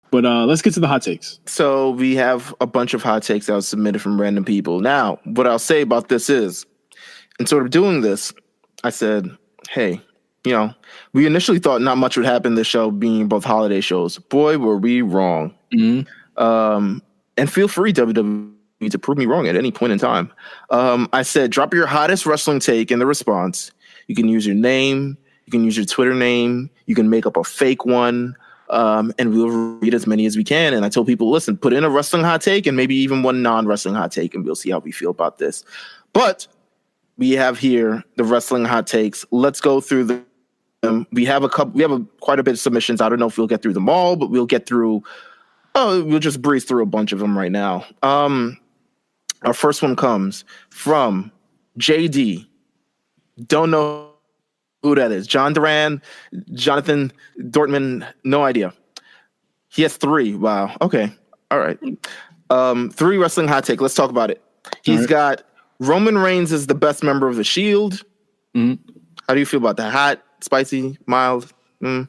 But let's get to the hot takes. So we have a bunch of hot takes that was submitted from random people. Now, what I'll say about this is, in sort of doing this, I said, hey, we initially thought not much would happen this show being both holiday shows. Boy, were we wrong. Mm-hmm. And feel free, WWE, to prove me wrong at any point in time. I said, drop your hottest wrestling take in the response. You can use your name. You can use your Twitter name. You can make up a fake one. And we'll read as many as we can. And I told people, listen, put in a wrestling hot take and maybe even one non-wrestling hot take, and we'll see how we feel about this. But we have here the wrestling hot takes. Let's go through them. We have quite a bit of submissions. I don't know if we'll get through them all, but we'll just breeze through a bunch of them right now. Our first one comes from JD. Don't know who that is. John Duran, Jonathan Dortmund, no idea. He has 3. Wow. Okay. All right. 3 wrestling hot take. Let's talk about it. He's got Roman Reigns is the best member of the Shield. Mm-hmm. How do you feel about that? Hot, spicy, mild? Okay.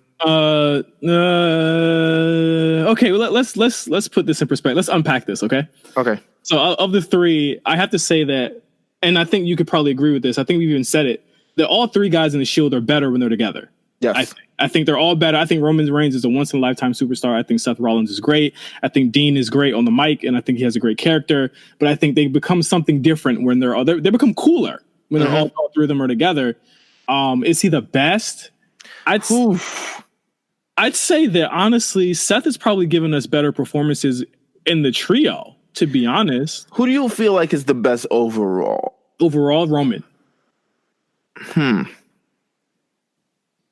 Well, let's put this in perspective. Let's unpack this. Okay. Okay. So of the 3, I have to say that, and I think you could probably agree with this. I think we've even said it, that all 3 guys in the Shield are better when they're together. Yes. I think they're all better. I think Roman Reigns is a once-in-a-lifetime superstar. I think Seth Rollins is great. I think Dean is great on the mic, and I think he has a great character. But I think they become something different when they become cooler when they're all 3 of them are together. Is he the best? I'd say that, honestly, Seth has probably given us better performances in the trio, to be honest. Who do you feel like is the best overall? Overall, Roman.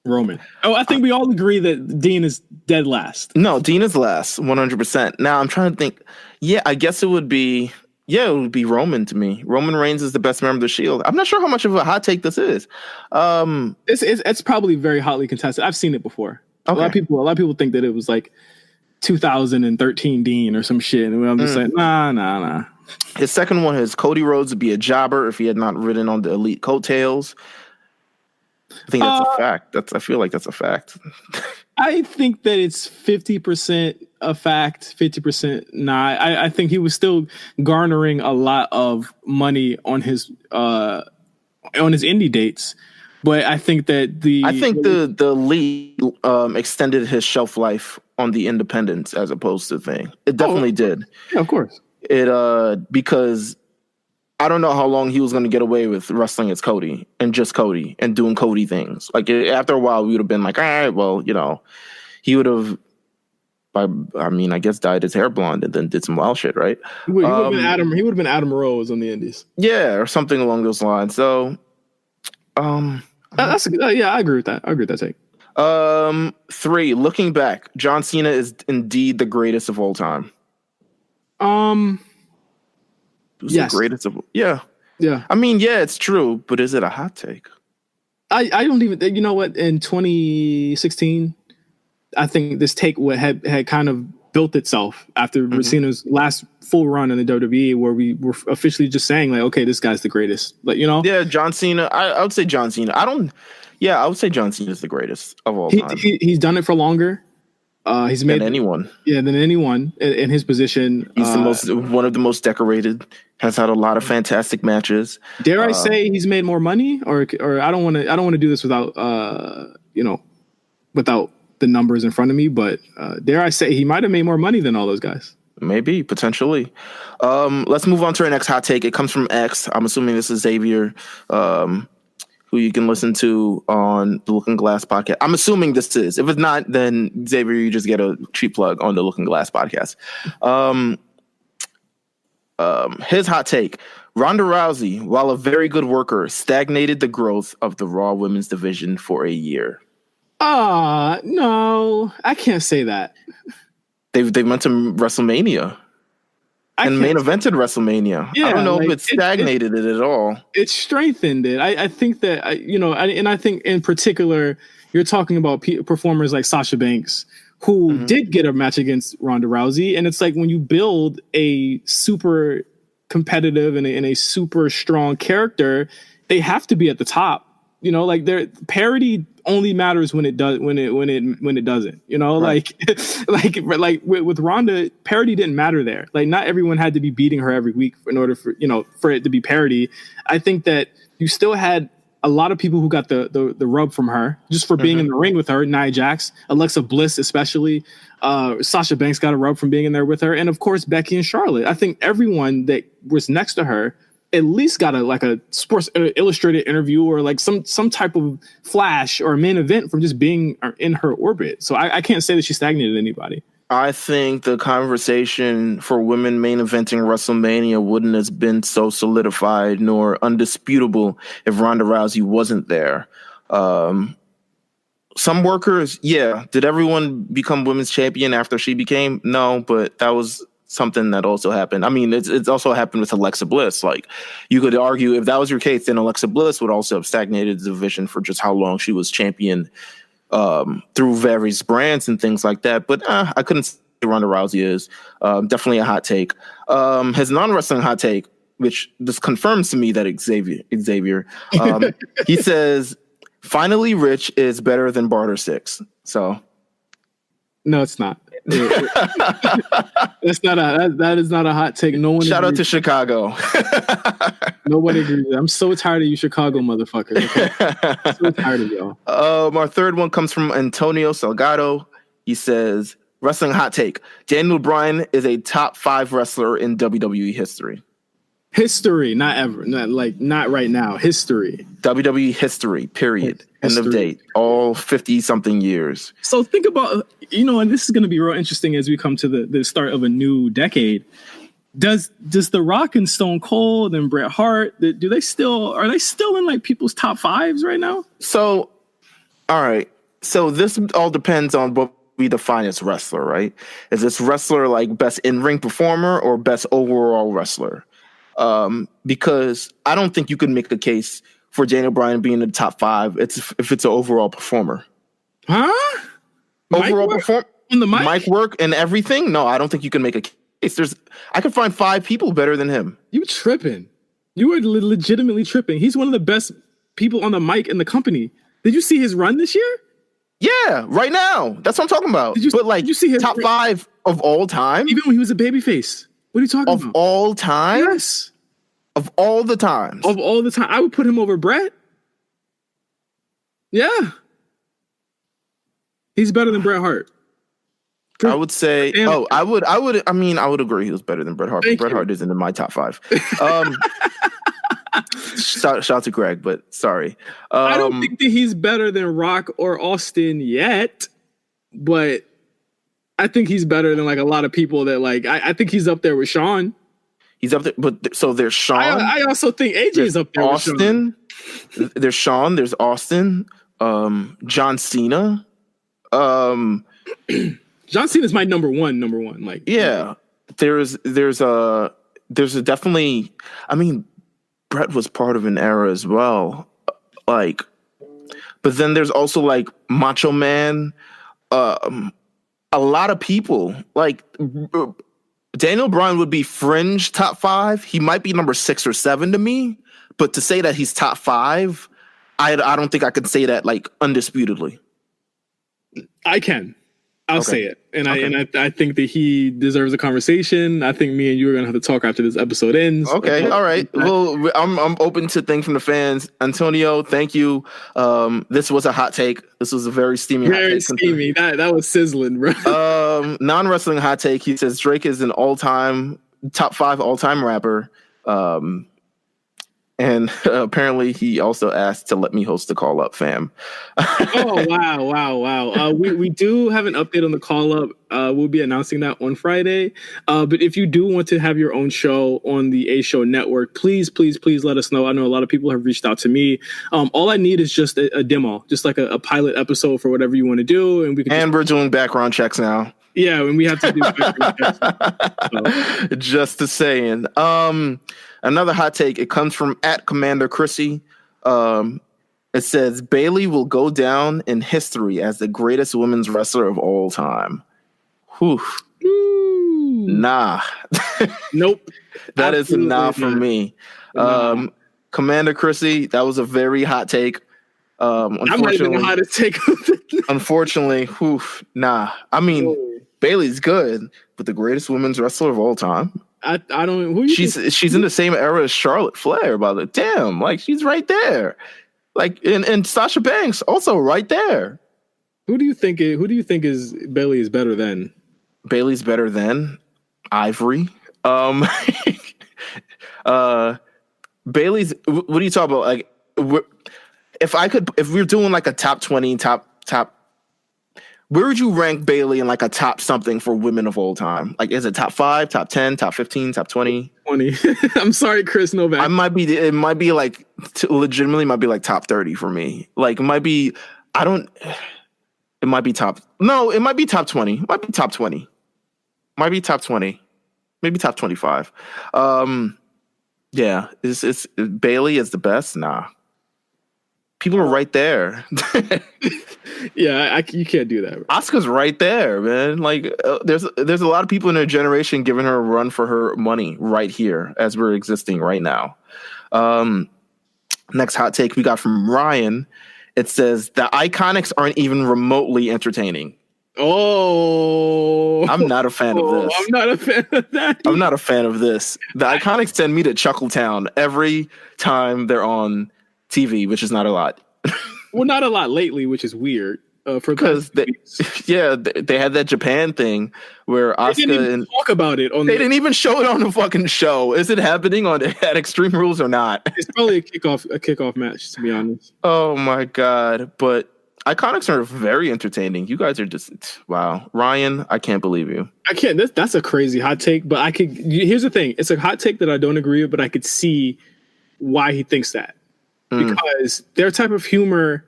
Roman. Oh, I think we all agree that Dean is dead last. No, Dean is last, 100%. Now, I'm trying to think. Yeah, I guess it would be Roman to me. Roman Reigns is the best member of the Shield. I'm not sure how much of a hot take this is. It's probably very hotly contested. I've seen it before. Okay. A lot of people think that it was like 2013 Dean or some shit. And I'm just like, nah. His second one is Cody Rhodes would be a jobber if he had not ridden on the elite coattails. I think that's a fact. I feel like that's a fact. I think that it's 50% a fact, 50% not. I think he was still garnering a lot of money on his indie dates, but I think that the elite extended his shelf life on the independents as opposed to thing. It definitely did. Yeah, of course. It because I don't know how long he was going to get away with wrestling as Cody and just Cody and doing Cody things. Like after a while, we would have been like, all right, well, he would have, I guess, dyed his hair blonde and then did some wild shit, right? He would have been Adam Rose on the Indies. Yeah, or something along those lines. So, that's I agree with that. I agree with that take. 3, looking back, John Cena is indeed the greatest of all time. Yes. The greatest of yeah. I mean, yeah, it's true, but is it a hot take? I don't even. You know what? In 2016, I think this take had kind of built itself after Cena's last full run in the WWE, where we were officially just saying like, okay, this guy's the greatest. Like, Yeah, John Cena. I would say John Cena. I would say John Cena is the greatest of all time. He's done it for longer. He's made than anyone. Yeah, than anyone in his position. He's one of the most decorated. Has had a lot of fantastic matches. Dare I say he's made more money, or I don't want to do this without without the numbers in front of me, but dare I say he might have made more money than all those guys. Maybe, potentially. Let's move on to our next hot take. It comes from X. I'm assuming this is Xavier, who you can listen to on the Looking Glass podcast. I'm assuming this is. If it's not, then Xavier, you just get a cheap plug on the Looking Glass podcast. His hot take: Ronda Rousey, while a very good worker, stagnated the growth of the Raw Women's division for a year. No, I can't say that. They went to WrestleMania and main evented WrestleMania. Yeah, I don't know if it stagnated it at all. It strengthened it. I think that and I think in particular you're talking about performers like Sasha Banks, who did get a match against Ronda Rousey, and it's like when you build a super competitive and a super strong character, they have to be at the top. You know, like parody only matters when it does when it doesn't. You know, Right. like with Ronda, parody didn't matter there. Like not everyone had to be beating her every week in order for it to be parody. I think that you still had a lot of people who got the rub from her just for being in the ring with her. Nia Jax, Alexa Bliss, especially. Sasha Banks got a rub from being in there with her, and of course Becky and Charlotte. I think everyone that was next to her at least got a Sports Illustrated interview or like some type of flash or a main event from just being in her orbit. So I can't say that she stagnated anybody. I think the conversation for women main eventing WrestleMania wouldn't have been so solidified nor undisputable if Ronda Rousey wasn't there. Some workers, yeah. Did everyone become women's champion after she became? No, but that was something that also happened. I mean, it's also happened with Alexa Bliss. Like, you could argue if that was your case, then Alexa Bliss would also have stagnated the division for just how long she was champion through various brands and things like that. But I couldn't say Ronda Rousey is. Definitely a hot take. His non-wrestling hot take, which this confirms to me that Xavier he says, finally Rich is better than Barter 6. So no, it's not. That's not that is not a hot take. No one shout out to Chicago. Nobody agrees. I'm so tired of you Chicago motherfuckers. Okay? I'm so tired of y'all. Our third one comes from Antonio Salgado. He says, wrestling hot take. Daniel Bryan is a top 5 wrestler in WWE history. History, not ever. Not right now. History. WWE history, period. End of date. All 50-something years. So think about, and this is going to be real interesting as we come to the start of a new decade. Does The Rock and Stone Cold and Bret Hart, are they still in like people's top 5s right now? So, all right. So this all depends on what we define as wrestler, right? Is this wrestler like best in-ring performer or best overall wrestler? Because I don't think you could make a case for Daniel Bryan being in the top 5 if it's an overall performer. Huh? Overall perform on the mic work and everything? No, I don't think you can make a case. I could find 5 people better than him. You tripping. You were legitimately tripping. He's one of the best people on the mic in the company. Did you see his run this year? Yeah, right now. That's what I'm talking about. Did you see his top 5 of all time? Even when he was a babyface. What are you talking about? Of all time? Yes. Of all the times. Of all the time. I would put him over Bret. Yeah. He's better than Bret Hart. I would say, I would agree he was better than Bret Hart. But Bret Hart isn't in my top 5. Shout out to Greg, but sorry. I don't think that he's better than Rock or Austin yet, but I think he's better than like a lot of people that like. I think he's up there with Shawn. He's up there, but so there's Shawn. I also think AJ is up there. Austin. With Shawn. There's Shawn. There's Austin. John Cena. John Cena's my number one. Like, yeah, there's a definitely. I mean, Bret was part of an era as well. Like, but then there's also like Macho Man. A lot of people like Daniel Bryan would be fringe top 5. He might be number 6 or 7 to me, but to say that he's top 5, I don't think I could say that like undisputedly. I can. I'll say it, and I think that he deserves a conversation. I think me and you are gonna have to talk after this episode ends. Okay, all right. Well, I'm open to things from the fans. Antonio, thank you. This was a hot take. This was a very steamy. Very steamy. That was sizzling, bro. Non-wrestling hot take. He says Drake is an all-time top 5 all-time rapper. And apparently he also asked to let me host the Call Up, fam. Oh, wow. We do have an update on the Call Up. We'll be announcing that on Friday. But if you do want to have your own show on the A Show Network, please let us know. I know a lot of people have reached out to me. All I need is just a demo, just like a pilot episode for whatever you want to do. And we're doing background checks now. Yeah, and we have to do background checks. So. Just a saying. Another hot take. It comes from @Commander Chrissy. It says Bayley will go down in history as the greatest women's wrestler of all time. Whew. Nah. Nope. That is nah for me. Commander Chrissy, that was a very hot take. I'm not even the hottest take. Unfortunately, nah. I mean, Bailey's good, but the greatest women's wrestler of all time. I don't. Who she's in the same era as Charlotte Flair. By the damn, like she's right there. Like and Sasha Banks also right there. Who do you think is Bailey is better than? Bailey's better than Ivory. Bailey's. What are you talking about? Like, if we're doing like a top 20, top, where would you rank Bailey in like a top something for women of all time? Like, is it top 5, top 10, top 15, top 20? 20. I'm sorry, Chris Novak. It might be like legitimately might be like top 30 for me. Like, it might be. It might be top. No, it might be top 20. It might be top 20. Might be top 20. Maybe top 25. Yeah, it's Bailey is the best. Nah, people are right there. Yeah, you can't do that. Asuka's right there, man. Like, there's a lot of people in her generation giving her a run for her money right here as we're existing right now. Next hot take we got from Ryan. It says the Iconics aren't even remotely entertaining. Oh, I'm not a fan of this. I'm not a fan of that. I'm not a fan of this. The Iconics send me to Chuckletown every time they're on TV, which is not a lot. Well, not a lot lately, which is weird. Because they had that Japan thing where Asuka and talk about it on. They didn't even show it on the fucking show. Is it happening at Extreme Rules or not? It's probably a kickoff match, to be honest. Oh my god! But Iconics are very entertaining. You guys are just wow, Ryan. I can't believe you. I can't. That's a crazy hot take. But I could. Here's the thing. It's a hot take that I don't agree with, but I could see why he thinks that because their type of humor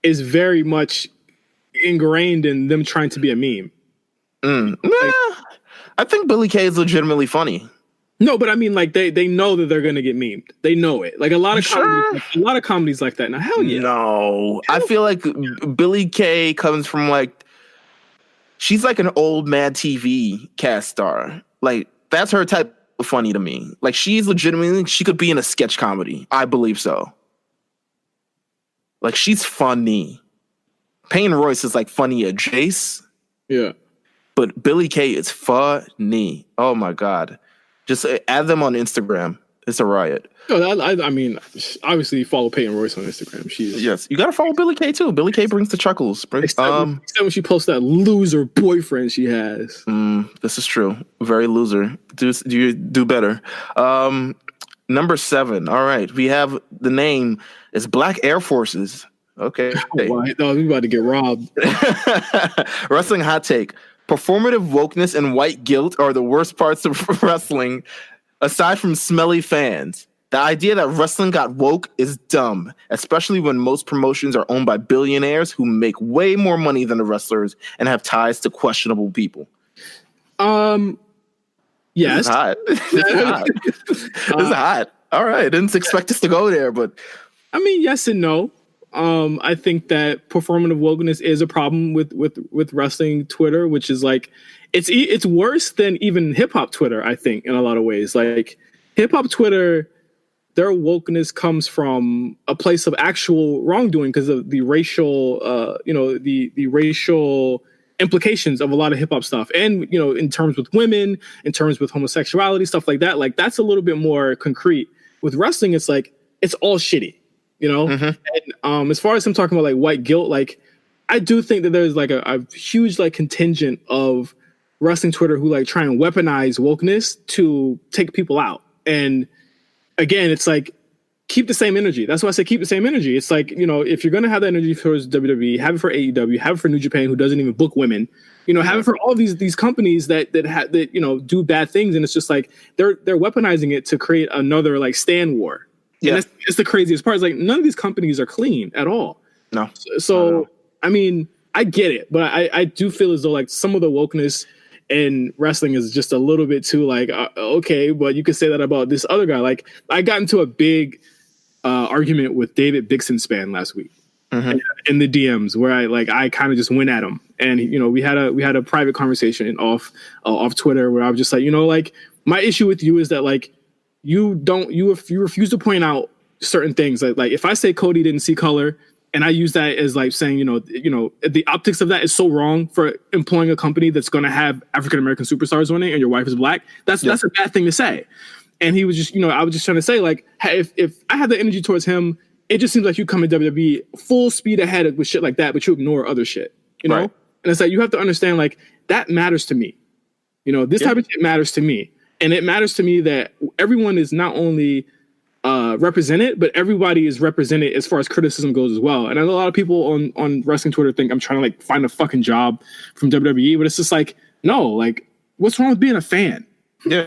is very much ingrained in them trying to be a meme. I think Billy Kay is legitimately funny. No, but I mean, like they know that they're gonna get memed. They know it. Like a lot of comedies like that. Now, hell yeah. No, I feel like Billy Kay comes from like she's like an old Mad TV cast star. Like that's her type of funny to me. Like she could be in a sketch comedy. I believe so. Like she's funny. Payne Royce is like funny at Jace. Yeah. But Billy Kay is funny. Oh my God. Just add them on Instagram. It's a riot. No, I mean, obviously follow Peyton Royce on Instagram. Yes, you gotta follow Billy Kay too. Billy Kay brings the chuckles. Except when she posts that loser boyfriend she has. This is true. Very loser. Do better. Number 7. All right, we have the name is Black Air Forces. Okay. No, we about to get robbed. Wrestling hot take. Performative wokeness and white guilt are the worst parts of wrestling, aside from smelly fans. The idea that wrestling got woke is dumb, especially when most promotions are owned by billionaires who make way more money than the wrestlers and have ties to questionable people. Yes. This is hot. This is hot. All right. Didn't expect us to go there, but I mean, yes and no. I think that performative wokeness is a problem with wrestling Twitter, which is like it's worse than even hip hop Twitter. I think in a lot of ways, like hip hop Twitter, their wokeness comes from a place of actual wrongdoing because of the racial, the racial implications of a lot of hip hop stuff, and in terms with women, in terms with homosexuality, stuff like that. Like that's a little bit more concrete. With wrestling, it's like it's all shitty. And as far as I'm talking about like white guilt, like I do think that there's like a huge like contingent of wrestling Twitter who like try and weaponize wokeness to take people out. And again, it's like keep the same energy. That's why I say keep the same energy. It's like, if you're gonna have that energy towards WWE, have it for AEW, have it for New Japan, who doesn't even book women. Have it for all these companies that do bad things, and it's just like they're weaponizing it to create another like Stan war. Yeah, and it's the craziest part. Is like none of these companies are clean at all. No. So I mean, I get it, but I do feel as though like some of the wokeness in wrestling is just a little bit too like okay, but you could say that about this other guy. Like I got into a big argument with David Bixenspan last week in the DMs where I kind of just went at him, and we had a private conversation off Twitter where I was just like like my issue with you is that like. You refuse to point out certain things like if I say Cody didn't see color And I use that as like saying, the optics of that is so wrong for employing a company that's going to have African American superstars on it, and your wife is black. That's a bad thing to say. And he was just, I was just trying to say, like, hey, if I had the energy towards him, it just seems like you come in WWE full speed ahead with shit like that, but you ignore other shit, you know? Right. And it's like, you have to understand, like, that matters to me. This type of shit matters to me. And it matters to me that everyone is not only represented, but everybody is represented as far as criticism goes as well. And I know a lot of people on wrestling Twitter think I'm trying to like find a fucking job from WWE, but it's just like, no, like, what's wrong with being a fan? Yeah.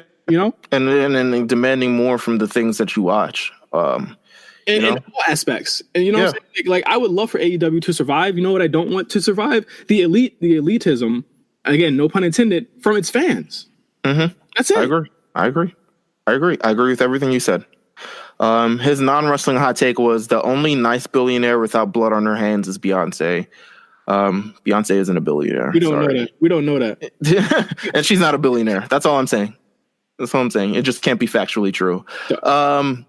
And demanding more from the things that you watch. In all aspects. And what I'm saying? Like, I would love for AEW to survive. You know what I don't want to survive? The elitism, again, no pun intended, from its fans. Mm-hmm. That's it. I agree with everything you said. His non-wrestling hot take was the only nice billionaire without blood on her hands is Beyonce. Beyonce isn't a billionaire. We don't know that. And she's not a billionaire. That's all I'm saying. It just can't be factually true.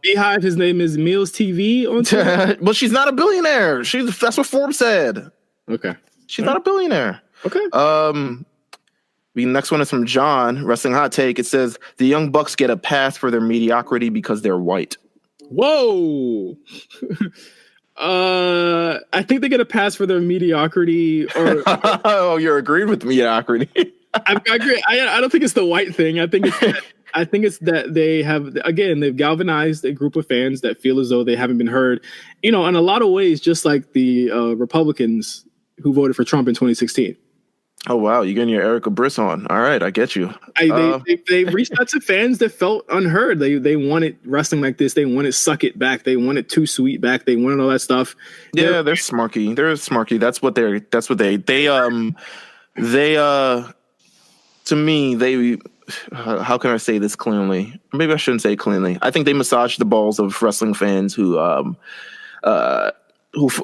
Beehive, his name is Meals TV on Twitter. Well, she's not a billionaire. That's what Forbes said. Okay. She's not a billionaire. Okay. The next one is from John, Wrestling Hot Take. It says, the Young Bucks get a pass for their mediocrity because they're white. Whoa. I think they get a pass for their mediocrity. Or oh, you're agreeing with mediocrity. I agree. I don't think it's the white thing. I think it's that they've galvanized a group of fans that feel as though they haven't been heard. In a lot of ways, just like the Republicans who voted for Trump in 2016. Oh, wow. You're getting your Erica Briss on. All right. I get you. They reached out to fans that felt unheard. They wanted wrestling like this. They wanted Suck It back. They wanted Too Sweet back. They wanted all that stuff. Yeah, they're smarky. To me, how can I say this cleanly? Maybe I shouldn't say cleanly. I think they massage the balls of wrestling fans who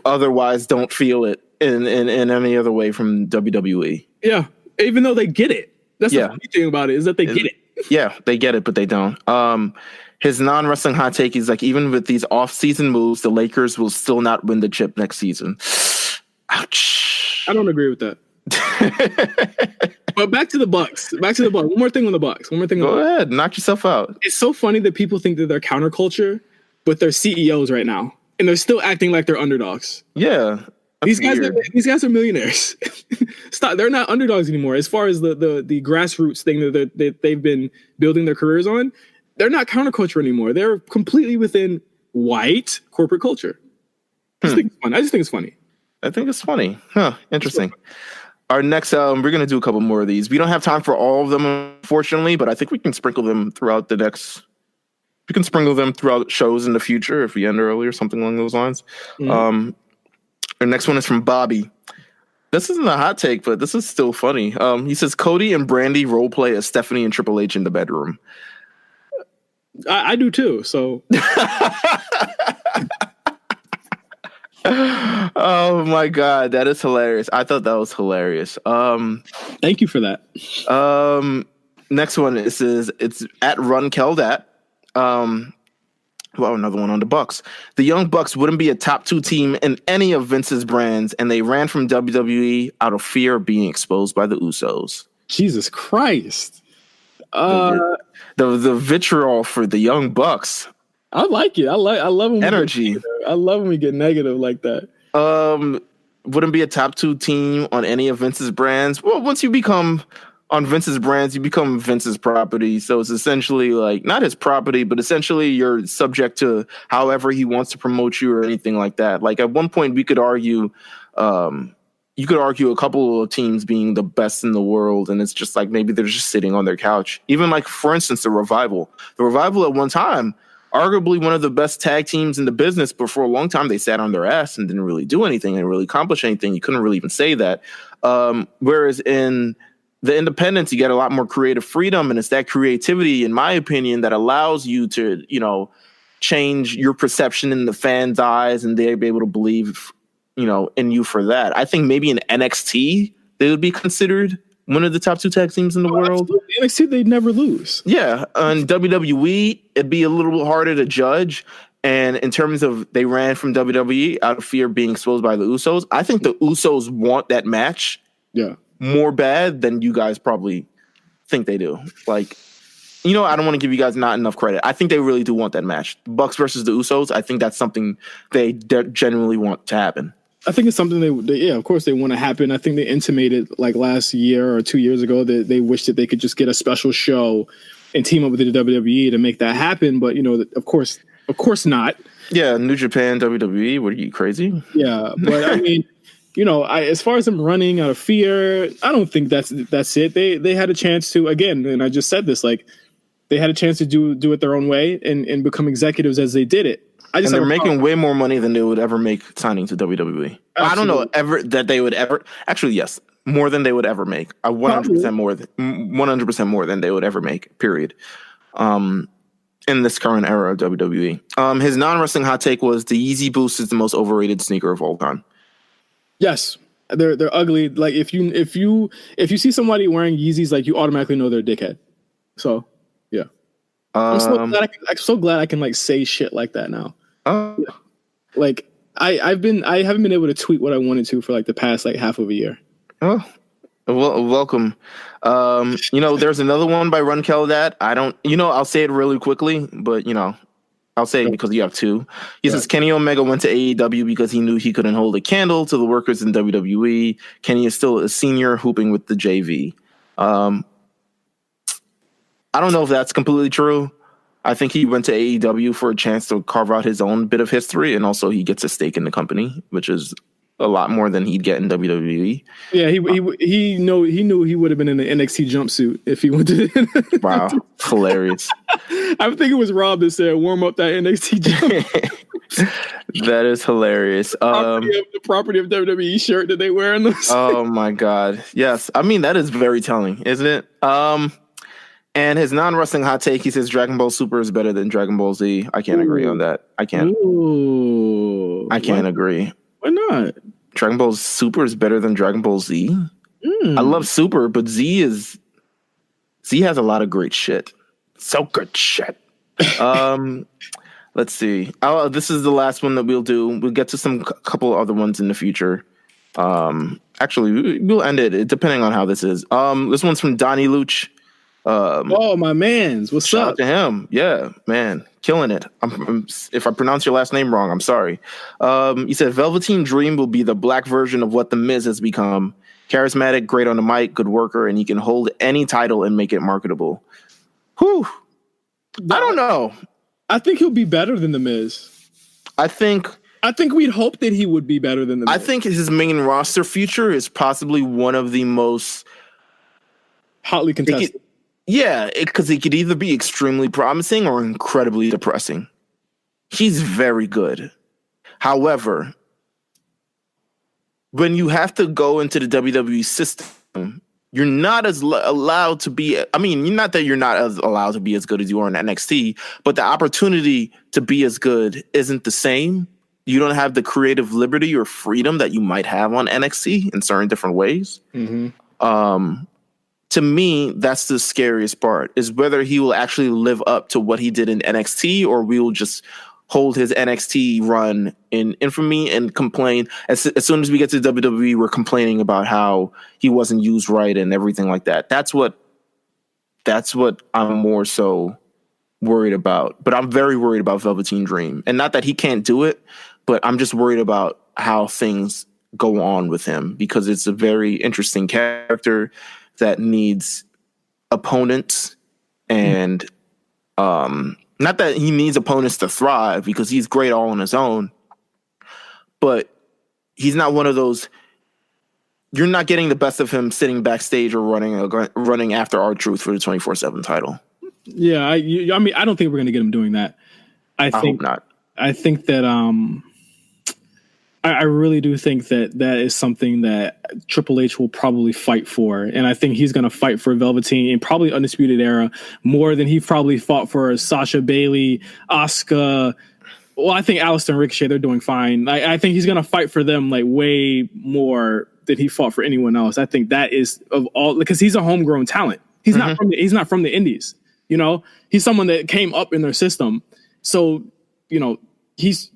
otherwise don't feel it in any other way from WWE. Yeah, even though they get it. That's the funny thing about it, is that they get it. Yeah, they get it, but they don't. His non-wrestling hot take is like, even with these off-season moves, the Lakers will still not win the chip next season. Ouch. I don't agree with that. But back to the Bucks. One more thing on the Bucks. Go ahead, knock yourself out. It's so funny that people think that they're counterculture, but they're CEOs right now, and they're still acting like they're underdogs. Yeah. These guys are millionaires. Stop. They're not underdogs anymore. As far as the grassroots thing that they've been building their careers on, they're not counterculture anymore. They're completely within white corporate culture. I just think it's funny. I think it's funny. Huh. Interesting. Our next, we're going to do a couple more of these. We don't have time for all of them, unfortunately, but I think we can sprinkle them throughout shows in the future if we end early or something along those lines. Mm-hmm. Our next one is from Bobby. This isn't a hot take, but this is still funny. He says, Cody and Brandy role play as Stephanie and Triple H in the bedroom. I do too, so. Oh my God, that is hilarious. I thought that was hilarious. Thank you for that. Next one is it's at Run Keldat. Well, another one on the Bucks. The Young Bucks wouldn't be a top 2 team in any of Vince's brands, and they ran from WWE out of fear of being exposed by the Usos. Jesus Christ. The vitriol for the Young Bucks. I like it. I love when energy. I love when we get negative like that. Wouldn't be a top 2 team on any of Vince's brands. Well, once you become on Vince's brands, you become Vince's property. So it's essentially like not his property, but essentially you're subject to however he wants to promote you or anything like that. Like at one point we could argue, you could argue a couple of teams being the best in the world. And it's just like, maybe they're just sitting on their couch. Even like, for instance, the Revival at one time, arguably one of the best tag teams in the business, but for a long time they sat on their ass and didn't really do anything and really accomplish anything. You couldn't really even say that. Whereas in the independents, you get a lot more creative freedom, and it's that creativity, in my opinion, that allows you to, change your perception in the fans' eyes, and they'll be able to believe, in you for that. I think maybe in NXT they would be considered one of the top 2 tag teams in the world. Absolutely. NXT, they'd never lose. Yeah, on WWE, it'd be a little bit harder to judge. And in terms of they ran from WWE out of fear of being exposed by the Usos, I think the Usos want that match more bad than you guys probably think they do. Like, I don't want to give you guys not enough credit. I think they really do want that match. Bucks versus the Usos, I think that's something they genuinely want to happen. I think it's something they of course they want to happen. I think they intimated like last year or 2 years ago that they wish that they could just get a special show and team up with the WWE to make that happen. But, of course not. Yeah, New Japan, WWE, what are you, crazy? Yeah, but I mean, as far as them running out of fear, I don't think that's it. They had a chance to, again, and I just said this, like, they had a chance to do it their own way and become executives as they did it. And they're making way more money than they would ever make signing to WWE. Absolutely. I don't know that they would ever. Actually, yes, more than they would ever make. 100% more. 100% more than they would ever make. Period. In this current era of WWE, his non-wrestling hot take was the Yeezy Boost is the most overrated sneaker of all time. Yes, they're ugly. Like if you see somebody wearing Yeezys, like you automatically know they're a dickhead. So yeah, I'm so glad I can like say shit like that now. Yeah. Like I haven't been able to tweet what I wanted to for like the past like half of a year. Oh, well, welcome. There's another one by Run Keldat. I don't, I'll say it really quickly, but I'll say it because you have two. He says Kenny Omega went to AEW because he knew he couldn't hold a candle to the workers in WWE. Kenny is still a senior hooping with the JV. I don't know if that's completely true. I think he went to AEW for a chance to carve out his own bit of history, and also he gets a stake in the company, which is a lot more than he'd get in WWE. Yeah, he knew he would have been in an NXT jumpsuit if he went to. Wow, hilarious! I think it was Rob that said, "Warm up that NXT jump." That is hilarious. The property of WWE shirt that they wear in those. Oh my god! Yes, I mean that is very telling, isn't it? And his non-wrestling hot take, he says Dragon Ball Super is better than Dragon Ball Z. I can't agree on that. I can't. I can't agree. Why not? Dragon Ball Super is better than Dragon Ball Z. I love Super, but Z has a lot of great shit. So good shit. Let's see. This is the last one that we'll do. We'll get to some couple other ones in the future. Actually, we'll end it depending on how this is. This one's from Donnie Luch. My mans, what's shout up? Out to him, yeah, man, killing it. If I pronounce your last name wrong, I'm sorry. He said Velveteen Dream will be the black version of what the Miz has become. Charismatic, great on the mic, good worker, and he can hold any title and make it marketable. Whew. I don't know. I think he'll be better than the Miz. I think we'd hope that he would be better than the Miz. I think his main roster future is possibly one of the most hotly contested. Yeah, because it could either be extremely promising or incredibly depressing. He's very good. However, when you have to go into the WWE system, you're not as allowed to be. I mean, not that you're not as allowed to be as good as you are in NXT, but the opportunity to be as good isn't the same. You don't have the creative liberty or freedom that you might have on NXT in certain different ways. Mm-hmm. To me, that's the scariest part, is whether he will actually live up to what he did in NXT, or we will just hold his NXT run in infamy and complain. As soon as we get to WWE, we're complaining about how he wasn't used right and everything like that. That's what I'm more so worried about. But I'm very worried about Velveteen Dream. And not that he can't do it, but I'm just worried about how things go on with him, because it's a very interesting character that needs opponents, and not that he needs opponents to thrive, because he's great all on his own, but he's not one of those. You're not getting the best of him sitting backstage or running after R-Truth for the 24/7 title. Yeah, I mean, I don't think we're going to get him doing that. I think hope not. I think that I really do think that is something that Triple H will probably fight for. And I think he's going to fight for Velveteen in probably Undisputed Era more than he probably fought for Sasha, Bayley, Asuka. Well, I think Alistair and Ricochet, they're doing fine. I think he's going to fight for them like way more than he fought for anyone else. I think that is of all, because he's a homegrown talent. He's not from the Indies. You know, he's someone that came up in their system. So,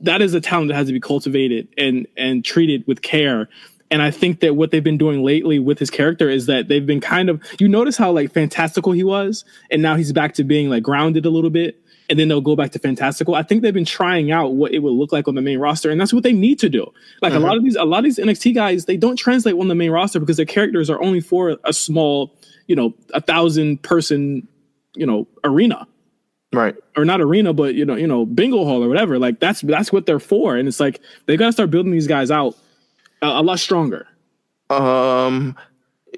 that is a talent that has to be cultivated and treated with care. And I think that what they've been doing lately with his character is that they've been kind of, you notice how like fantastical he was, and now he's back to being like grounded a little bit, and then they'll go back to fantastical. I think they've been trying out what it would look like on the main roster, and that's what they need to do. Like a lot of these NXT guys, they don't translate on the main roster because their characters are only for a small, 1,000 person, arena. Right. Or not arena, but bingo hall or whatever. Like that's what they're for. And it's like they gotta start building these guys out a lot stronger. Do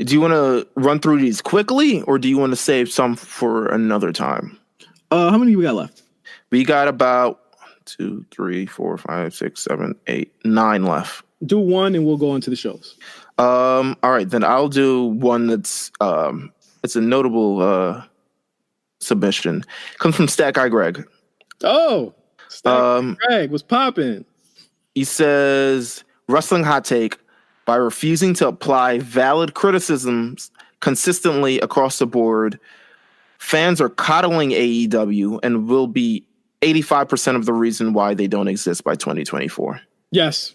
you want to run through these quickly, or do you want to save some for another time? How many we got left? We got about 2, 3, 4, 5, 6, 7, 8, 9 left. Do one and we'll go into the shows. All right, then I'll do one that's it's a notable submission. Comes from Stat Guy Greg. Oh, Stat Greg was popping. He says, wrestling hot take: by refusing to apply valid criticisms consistently across the board, fans are coddling AEW and will be 85% of the reason why they don't exist by 2024. Yes.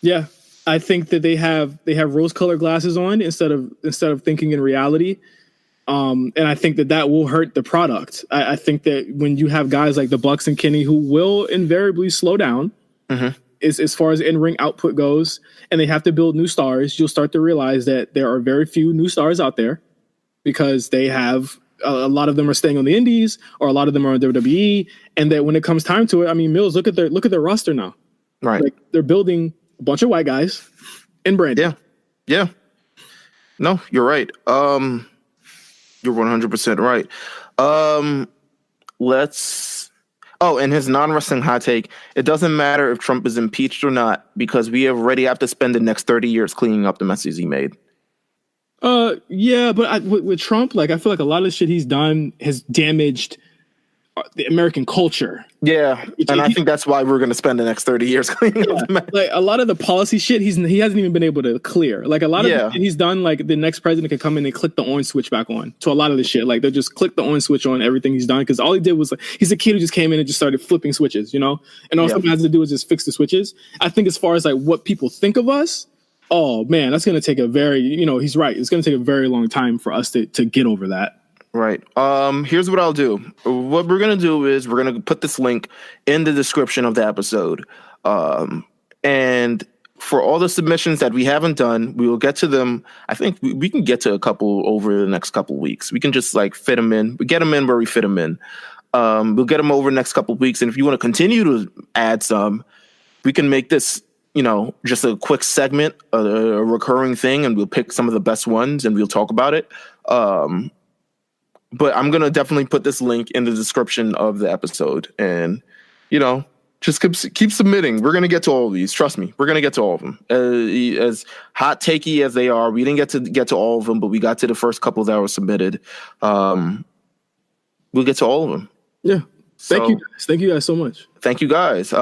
Yeah. I think that they have rose-colored glasses on instead of thinking in reality. And I think that will hurt the product. I think that when you have guys like the Bucks and Kenny who will invariably slow down as far as in-ring output goes, and they have to build new stars, you'll start to realize that there are very few new stars out there because they have a lot of them are staying on the indies or a lot of them are on WWE. And that when it comes time to it, I mean, Mills, look at their roster now. Right. Like they're building a bunch of white guys and Brandon. Yeah. No, you're right. You're 100% right. And his non-wrestling hot take: it doesn't matter if Trump is impeached or not because we already have to spend the next 30 years cleaning up the messes he made. Yeah, but with Trump, like I feel like a lot of the shit he's done has damaged the American culture. Yeah, and I think that's why we're going to spend the next 30 years cleaning up the mess. Like a lot of the policy shit he hasn't even been able to clear. Like a lot of the shit he's done, like the next president can come in and click the orange switch back on to a lot of the shit. Like they'll just click the orange switch on everything he's done because all he did was like, he's a kid who just came in and just started flipping switches, and all something has to do is just fix the switches. I think as far as like what people think of us, oh man, that's going to take a very, he's right. It's going to take a very long time for us to get over that. Right. Here's what I'll do. What we're going to do is we're going to put this link in the description of the episode. And for all the submissions that we haven't done, we will get to them. I think we can get to a couple over the next couple weeks. We can just like fit them in. We get them in where we fit them in. We'll get them over the next couple weeks. And if you want to continue to add some, we can make this, just a quick segment, a recurring thing, and we'll pick some of the best ones and we'll talk about it. But I'm going to definitely put this link in the description of the episode and, just keep submitting. We're going to get to all of these. Trust me. We're going to get to all of them. As hot takey as they are, we didn't get to all of them, but we got to the first couple that were submitted. We'll get to all of them. Yeah. Thank you guys so much. Thank you guys.